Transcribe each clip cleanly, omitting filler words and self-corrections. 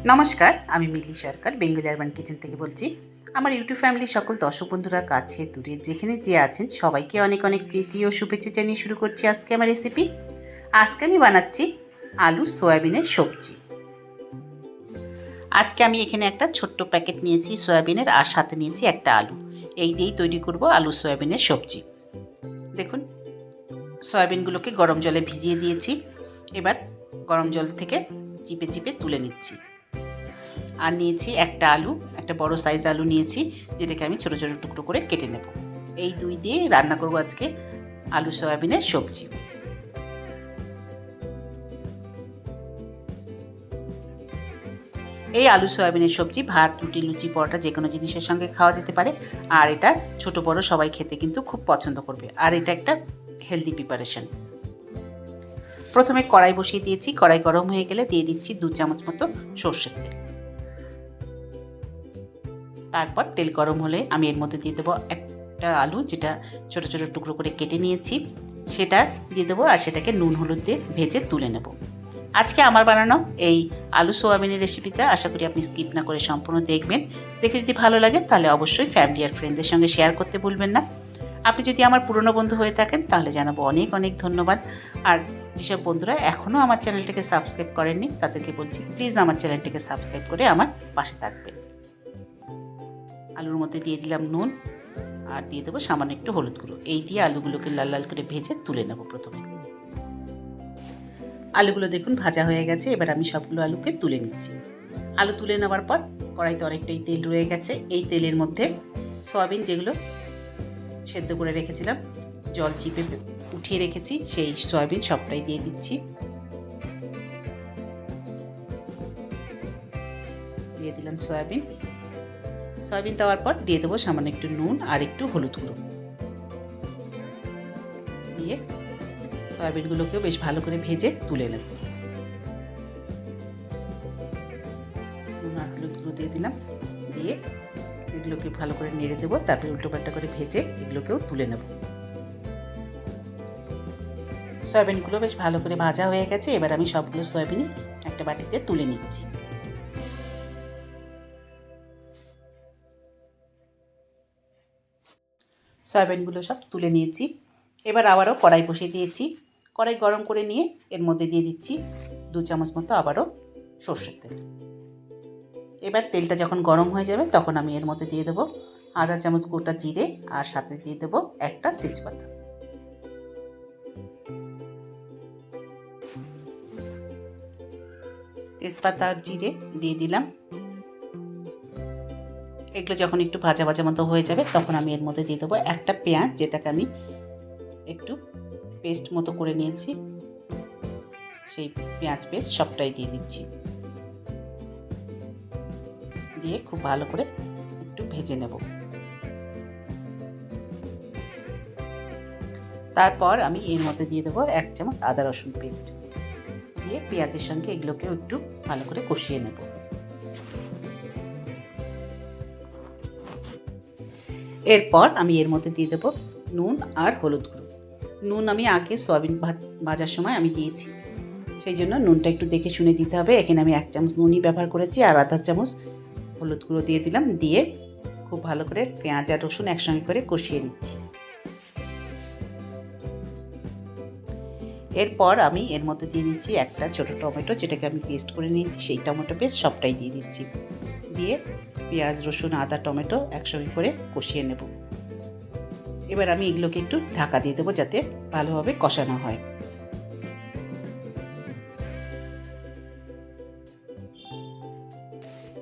নমস্কার, আমি মিলি সরকার Bengali urban kitchen থেকে বলছি। আমার ইউটিউব ফ্যামিলির সকল দর্শক বন্ধুরা কাছে দূরে যেখানে যে আছেন সবাইকে অনেক অনেক প্রীতি ও শুভেচ্ছা জানিয়ে শুরু করছি আজকে আমার রেসিপি। আজকে আমি বানাচ্ছি আলু সয়াবিনের সবজি। আজকে আমি এখানে একটা ছোট্ট প্যাকেট নিয়েছি সয়াবিনের, আর সাথে নিয়েছি একটা আলু। এই দিয়েই তৈরি করব আলু সয়াবিনের সবজি। দেখুন, সয়াবিনগুলোকে গরম জলে ভিজিয়ে দিয়েছি। এবার গরম জল থেকে চিপে চিপে তুলে নিচ্ছি। আর নিয়েছি একটা আলু, একটা বড় সাইজ আলু নিয়েছি, যেটাকে আমি ছোটো ছোটো টুকরো করে কেটে নেব। এই দুই দিয়ে রান্না করব আজকে আলু সয়াবিনের সবজি। এই আলু সয়াবিনের সবজি ভাত, রুটি, লুচি, পরোটা যে কোনো জিনিসের সঙ্গে খাওয়া যেতে পারে। আর এটা ছোট বড় সবাই খেতে কিন্তু খুব পছন্দ করবে। আর এটা একটা হেলদি প্রিপারেশন। প্রথমে কড়াই বসিয়ে দিয়েছি। কড়াই গরম হয়ে গেলে দিয়ে দিচ্ছি 2 চামচ মতো সর্ষের তেল। তারপর তেল গরম হলে আমি এর মধ্যে দিয়ে দেবো একটা আলু, যেটা ছোটো ছোটো টুকরো করে কেটে নিয়েছি, সেটা দিয়ে দেবো। আর সেটাকে নুন হলুদ দিয়ে ভেজে তুলে নেব। আজকে আমার বানানো এই আলু সোয়াবিনের রেসিপিটা আশা করি আপনি স্কিপ না করে সম্পূর্ণ দেখবেন। দেখে যদি ভালো লাগে তাহলে অবশ্যই ফ্যামিলি আর ফ্রেন্ডদের সঙ্গে শেয়ার করতে ভুলবেন না। আপনি যদি আমার পুরনো বন্ধু হয়ে থাকেন তাহলে জানাবো অনেক অনেক ধন্যবাদ। আর যেসব বন্ধুরা এখনও আমার চ্যানেলটিকে সাবস্ক্রাইব করেননি তাদেরকে বলছি, প্লিজ আমার চ্যানেলটিকে সাবস্ক্রাইব করে আমার পাশে থাকবেন। আলুর মধ্যে দিয়ে দিলাম নুন, আর দিয়ে দেবো সামান্য একটু হলুদ গুঁড়ো। এই দিয়ে আলুগুলোকে লাল লাল করে ভেজে তুলে নেব। প্রথমে আলুগুলো দেখুন ভাজা হয়ে গেছে। এবার আমি সবগুলো আলুকে তুলে নিচ্ছি। আলু তুলে নেওয়ার পর কড়াইতে অনেকটাই তেল রয়ে গেছে। এই তেলের মধ্যে সয়াবিন যেগুলো সেদ্ধ করে রেখেছিলাম, জল চিপে উঠিয়ে রেখেছি, সেই সয়াবিন সবটাই দিয়ে দিচ্ছি। দিয়ে দিলাম সয়াবিন দেওয়ার পর দিয়ে দেবো সামান্য একটু নুন আর একটু হলুদ গুঁড়ো। দিয়ে সয়াবিনগুলোকেও বেশ ভালো করে ভেজে তুলে নেব। নুন আর হলুদ গুঁড়ো দিয়ে দিলাম। দিয়ে এগুলোকে ভালো করে নেড়ে দেবো। তারপরে উল্টোপাল্টা করে ভেজে এগুলোকেও তুলে নেব। সয়াবিনগুলো বেশ ভালো করে ভাজা হয়ে গেছে। এবার আমি সবগুলো সয়াবিনই একটা বাটিতে তুলে নিচ্ছি। সয়াবিনগুলো সব তুলে নিয়েছি। এবার আবারও কড়াই বসিয়ে দিয়েছি। কড়াই গরম করে নিয়ে এর মধ্যে দিয়ে দিচ্ছি 2 চামচ মতো আবারও সর্ষের তেল। এবার তেলটা যখন গরম হয়ে যাবে তখন আমি এর মধ্যে দিয়ে দেবো আধা চামচ গোটা জিরে, আর সাথে দিয়ে দেবো একটা তেজপাতা। তেজপাতা আর জিরে দিয়ে দিলাম। এগুলো যখন একটু ভাজা ভাজা মতো হয়ে যাবে তখন আমি এর মধ্যে দিয়ে দেবো একটা পেঁয়াজ, যেটাকে আমি একটু পেস্ট মতো করে নিয়েছি। সেই পেঁয়াজ পেস্ট সবটাই দিয়ে দিচ্ছি। দিয়ে খুব ভালো করে একটু ভেজে নেব। তারপর আমি এর মধ্যে দিয়ে দেবো 1 চামচ আদা রসুন পেস্ট। দিয়ে পেঁয়াজের সঙ্গে এগুলোকেও একটু ভালো করে কষিয়ে নেব। এরপর আমি এর মধ্যে দিয়ে দেবো নুন আর হলুদ গুঁড়ো। নুন আমি আগে সয়াবিন ভাজার সময় আমি দিয়েছি, সেই জন্য নুনটা একটু দেখে শুনে দিতে হবে। এখানে আমি 1 চামচ নুনই ব্যবহার করেছি, আর আধা চামচ হলুদ গুঁড়ো দিয়ে দিলাম। দিয়ে খুব ভালো করে পেঁয়াজ আর রসুন একসঙ্গে করে কষিয়ে নিচ্ছি। এরপর আমি এর মধ্যে দিয়ে দিচ্ছি একটা ছোটো টমেটো, যেটাকে আমি পেস্ট করে নিয়েছি, সেই টমেটো পেস্ট সবটাই দিয়ে দিচ্ছি। দিয়ে পেঁয়াজ, রসুন, আদা, টমেটো একসঙ্গে করে কষিয়ে নেব। এবার আমি এগুলোকে একটু ঢাকা দিয়ে দেবো যাতে ভালোভাবে কষানো হয়।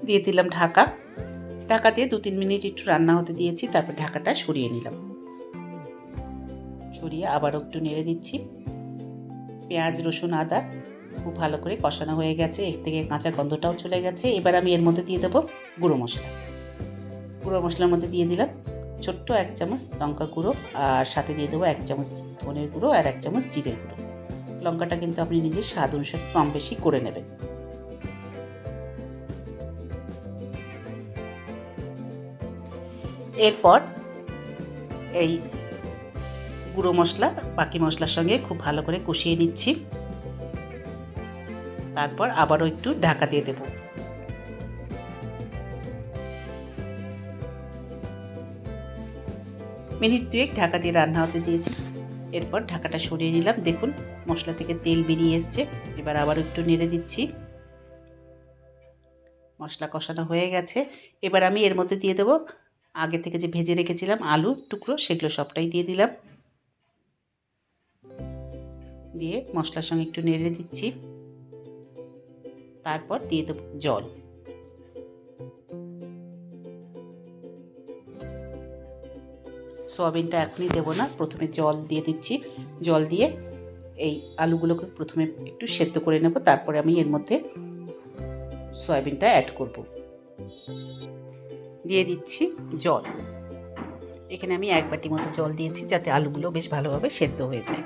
দিয়ে দিলাম ঢাকা দিয়ে 2-3 মিনিট একটু রান্না হতে দিয়েছি। তারপর ঢাকাটা সরিয়ে নিলাম। সরিয়ে আবারও একটু নেড়ে দিচ্ছি। পেঁয়াজ, রসুন, আদা খুব ভালো করে কষানো হয়ে গেছে। এর থেকে কাঁচা গন্ধটাও চলে গেছে। এবার আমি এর মধ্যে দিয়ে দেবো গুঁড়ো মশলা। গুঁড়ো মশলার মধ্যে দিয়ে দিলাম ছোট্ট 1 চামচ লঙ্কা গুঁড়ো, আর সাথে দিয়ে দেবো 1 চামচ ধনের গুঁড়ো আর 1 চামচ জিরের গুঁড়ো। লঙ্কাটা কিন্তু আপনি নিজের স্বাদ অনুসারে কম বেশি করে নেবেন। এরপর এই গুঁড়ো মশলা বাকি মশলার সঙ্গে খুব ভালো করে কষিয়ে নিচ্ছি। তারপর আবারও একটু ঢাকা দিয়ে দেব। মিনিট 2 ঢাকা দিয়ে রান্না হতে দিয়েছি। এরপর ঢাকাটা সরিয়ে নিলাম। দেখুন মশলা থেকে তেল বেরিয়ে এসছে। এবার আবার একটু নেড়ে দিচ্ছি। মশলা কষানো হয়ে গেছে। এবার আমি এর মধ্যে দিয়ে দেবো আগে থেকে যে ভেজে রেখেছিলাম আলু টুকরো, সেগুলো সবটাই দিয়ে দিলাম। দিয়ে মশলার সঙ্গে একটু নেড়ে দিচ্ছি। তারপর দিয়ে দেবো জল। সয়াবিনটা এখনই দেবো না, প্রথমে জল দিয়ে দিচ্ছি। জল দিয়ে এই আলুগুলোকে প্রথমে একটু সেদ্ধ করে নেব, তারপরে আমি এর মধ্যে সয়াবিনটা অ্যাড করব। দিয়ে দিচ্ছি জল। এখানে আমি 1 বাটি মতো জল দিয়েছি, যাতে আলুগুলো বেশ ভালোভাবে সেদ্ধ হয়ে যায়।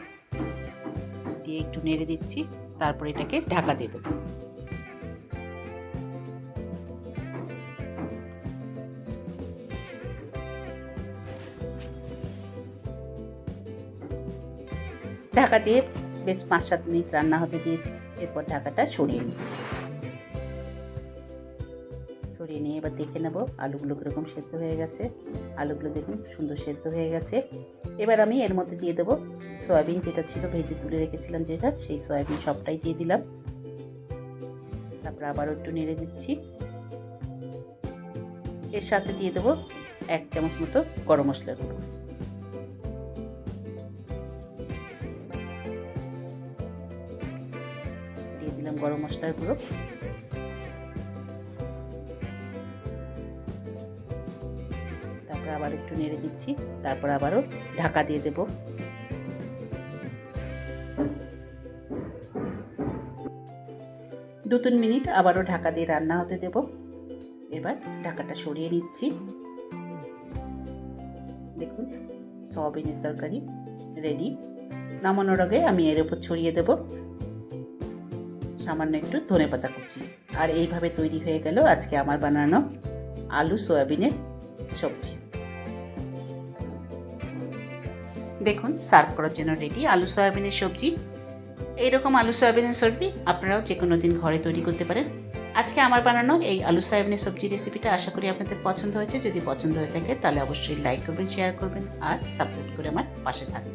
দিয়ে একটু নেড়ে দিচ্ছি, তারপর এটাকে ঢাকা দিয়ে দেবো। ঢাকা দিয়ে বেশ 5-7 মিনিট রান্না হতে দিয়েছি। এরপর ঢাকাটা সরিয়ে নিচ্ছি। সরিয়ে নিয়ে এবার দেখে নেব আলুগুলো কীরকম সেদ্ধ হয়ে গেছে। আলুগুলো দেখুন সুন্দর সেদ্ধ হয়ে গেছে। এবার আমি এর মধ্যে দিয়ে দেবো সয়াবিন, যেটা ছিল ভেজে তুলে রেখেছিলাম, যেটা সেই সয়াবিন সবটাই দিয়ে দিলাম। তারপর আবারও একটু নেড়ে দিচ্ছি। এর সাথে দিয়ে দেবো 1 চামচ মতো গরম মশলার গুঁড়ো। দিয়ে দিলাম গরম মশলার গুঁড়ো। তারপর আবার একটু নেড়ে দিচ্ছি। তারপর আবারও ঢাকা দিয়ে দেব। দু 3 মিনিট আবারও ঢাকা দিয়ে রান্না হতে দেব। এবার ঢাকাটা সরিয়ে নিচ্ছি। দেখুন সয়াবিনের তরকারি রেডি। নামানোর আগে আমি এর উপর ছড়িয়ে দেব সামান্য একটু ধনেপাতা কুচি। আর এইভাবে তৈরি হয়ে গেল আজকে আমার বানানো আলু সয়াবিনের সবজি। দেখুন সার্ভ করার জন্য রেডি আলু সয়াবিনের সবজি। এইরকম আলু সয়াবিনের সবজি আপনারাও যে কোনো দিন ঘরে তৈরি করতে পারেন। আজকে আমার বানানো এই আলু সয়াবিনের সবজি রেসিপিটা আশা করি আপনাদের পছন্দ হয়েছে। যদি পছন্দ হয়ে থাকে তাহলে অবশ্যই লাইক করবেন, শেয়ার করবেন আর সাবস্ক্রাইব করে আমার পাশে থাকবেন।